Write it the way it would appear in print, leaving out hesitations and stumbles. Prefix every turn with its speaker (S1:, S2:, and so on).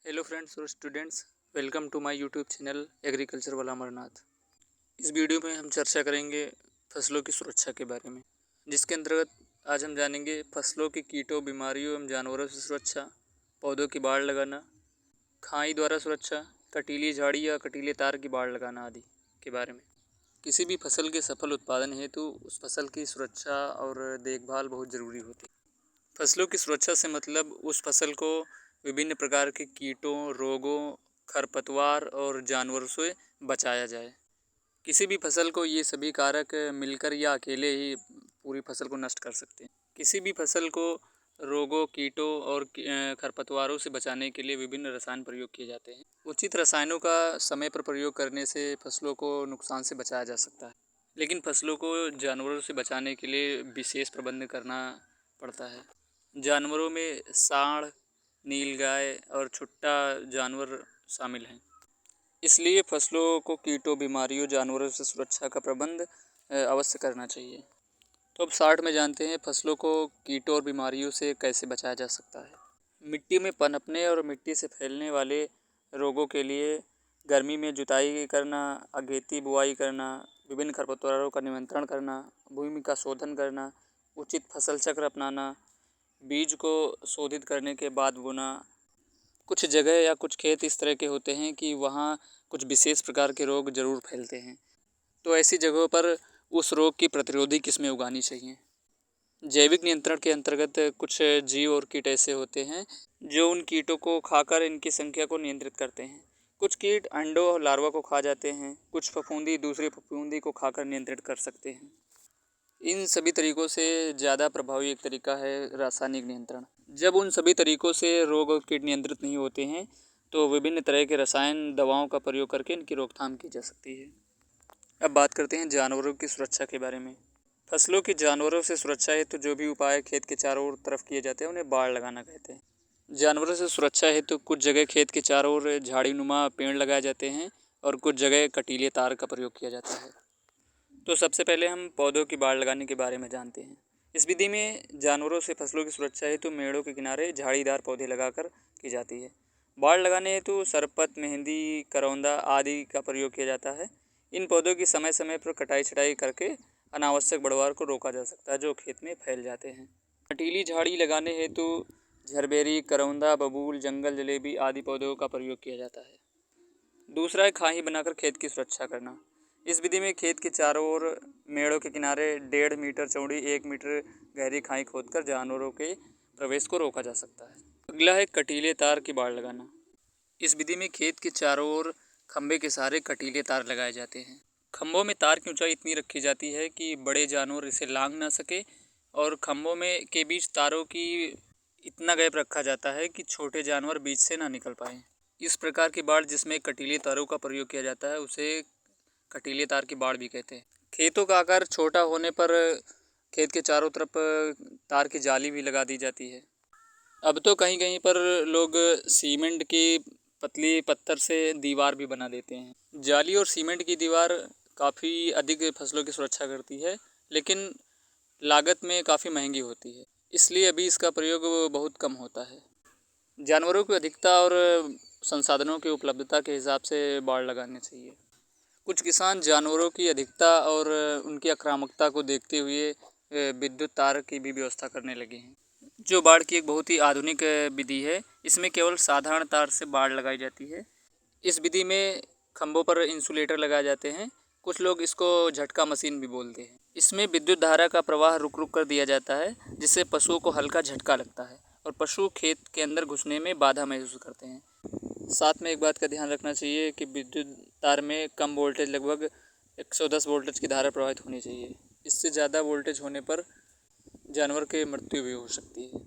S1: Hello friends और students, welcome to my YouTube channel agriculture वाला अमरनाथ। इस वीडियो में हम चर्चा करेंगे फसलों की सुरक्षा के बारे में, जिसके अंतर्गत आज हम जानेंगे फसलों की कीटों, बीमारियों एवं जानवरों से सुरक्षा, पौधों की बाड़ लगाना, खाई द्वारा सुरक्षा, कटीली झाड़ी या कटीले तार की बाड़ लगाना आदि के बारे में। किसी भी फसल के सफल उत्पादन हेतु उस फसल की सुरक्षा और देखभाल बहुत ज़रूरी होती है। फसलों की सुरक्षा से मतलब उस फसल को विभिन्न प्रकार के कीटों, रोगों, खरपतवार और जानवरों से बचाया जाए। किसी भी फसल को ये सभी कारक मिलकर या अकेले ही पूरी फसल को नष्ट कर सकते हैं। किसी भी फसल को रोगों, कीटों और खरपतवारों से बचाने के लिए विभिन्न रसायन प्रयोग किए जाते हैं। उचित रसायनों का समय पर प्रयोग करने से फसलों को नुकसान से बचाया जा सकता है, लेकिन फसलों को जानवरों से बचाने के लिए विशेष प्रबंध करना पड़ता है। जानवरों में सांड, नीलगाय और छुट्टा जानवर शामिल हैं। इसलिए फसलों को कीटों, बीमारियों, जानवरों से सुरक्षा का प्रबंध अवश्य करना चाहिए। तो अब शॉर्ट में जानते हैं फसलों को कीटों और बीमारियों से कैसे बचाया जा सकता है। मिट्टी में पनपने और मिट्टी से फैलने वाले रोगों के लिए गर्मी में जुताई करना, अगेती बुआई करना, विभिन्न खरपतवारों का नियंत्रण करना, भूमि का शोधन करना, उचित फसल चक्र अपनाना, बीज को शोधित करने के बाद बोना। कुछ जगह या कुछ खेत इस तरह के होते हैं कि वहाँ कुछ विशेष प्रकार के रोग ज़रूर फैलते हैं, तो ऐसी जगहों पर उस रोग की प्रतिरोधी किस्में उगानी चाहिए। जैविक नियंत्रण के अंतर्गत कुछ जीव और कीट ऐसे होते हैं जो उन कीटों को खाकर इनकी संख्या को नियंत्रित करते हैं। कुछ कीट अंडों और लार्वा को खा जाते हैं, कुछ फफूंदी दूसरी फफूंदी को खाकर नियंत्रित कर सकते हैं। इन सभी तरीक़ों से ज़्यादा प्रभावी एक तरीका है रासायनिक नियंत्रण। जब उन सभी तरीक़ों से रोग और कीट नियंत्रित नहीं होते हैं तो विभिन्न तरह के रसायन दवाओं का प्रयोग करके इनकी रोकथाम की जा सकती है। अब बात करते हैं जानवरों की सुरक्षा के बारे में। फसलों की जानवरों से सुरक्षा हेतु जो भी उपाय खेत के चारों ओर तरफ किए जाते हैं उन्हें बाड़ लगाना कहते हैं। जानवरों से सुरक्षा हेतु कुछ जगह खेत के चारों ओर झाड़ीनुमा पेड़ लगाए जाते हैं और कुछ जगह कटीले तार का प्रयोग किया जाता है। तो सबसे पहले हम पौधों की बाड़ लगाने के बारे में जानते हैं। इस विधि में जानवरों से फसलों की सुरक्षा हेतु मेड़ों के किनारे झाड़ीदार पौधे लगाकर की जाती है। बाड़ लगाने हेतु सरपत, मेहंदी, करौंदा आदि का प्रयोग किया जाता है। इन पौधों की समय समय पर कटाई छटाई करके अनावश्यक बढ़वार को रोका जा सकता है जो खेत में फैल जाते हैं। कटीली झाड़ी लगाने हेतु झरबेरी, करौंदा, बबूल, जंगल जलेबी आदि पौधों का प्रयोग किया जाता है। दूसरा है खाई बनाकर खेत की सुरक्षा करना। इस विधि में खेत के चारों ओर मेड़ों के किनारे 1.5 मीटर चौड़ी 1 मीटर गहरी खाई खोदकर जानवरों के प्रवेश को रोका जा सकता है। अगला है कटीले तार की बाड़ लगाना। इस विधि में खेत के चारों ओर खंभे के सहारे कटीले तार लगाए जाते हैं। खंभों में तार की ऊंचाई इतनी रखी जाती है कि बड़े जानवर इसे लांघ ना सके और खंभों में के बीच तारों की इतना गैप रखा जाता है कि छोटे जानवर बीच से ना निकल पाएँ। इस प्रकार की बाड़ जिसमें कटीले तारों का प्रयोग किया जाता है उसे कटीले तार की बाड़ भी कहते हैं। खेतों का आकार छोटा होने पर खेत के चारों तरफ तार की जाली भी लगा दी जाती है। अब तो कहीं कहीं पर लोग सीमेंट की पतली पत्थर से दीवार भी बना देते हैं। जाली और सीमेंट की दीवार काफ़ी अधिक फसलों की सुरक्षा करती है, लेकिन लागत में काफ़ी महंगी होती है, इसलिए अभी इसका प्रयोग बहुत कम होता है। जानवरों की अधिकता और संसाधनों की उपलब्धता के हिसाब से बाड़ लगानी चाहिए। कुछ किसान जानवरों की अधिकता और उनकी आक्रामकता को देखते हुए विद्युत तार की भी व्यवस्था करने लगे हैं, जो बाड़ की एक बहुत ही आधुनिक विधि है। इसमें केवल साधारण तार से बाड़ लगाई जाती है। इस विधि में खंभों पर इंसुलेटर लगाए जाते हैं। कुछ लोग इसको झटका मशीन भी बोलते हैं। इसमें विद्युत धारा का प्रवाह रुक रुक कर दिया जाता है, जिससे पशुओं को हल्का झटका लगता है और पशु खेत के अंदर घुसने में बाधा महसूस करते हैं। साथ में एक बात का ध्यान रखना चाहिए कि विद्युत तार में कम वोल्टेज, लगभग 110 वोल्टेज की धारा प्रवाहित होनी चाहिए। इससे ज़्यादा वोल्टेज होने पर जानवर की मृत्यु भी हो सकती है।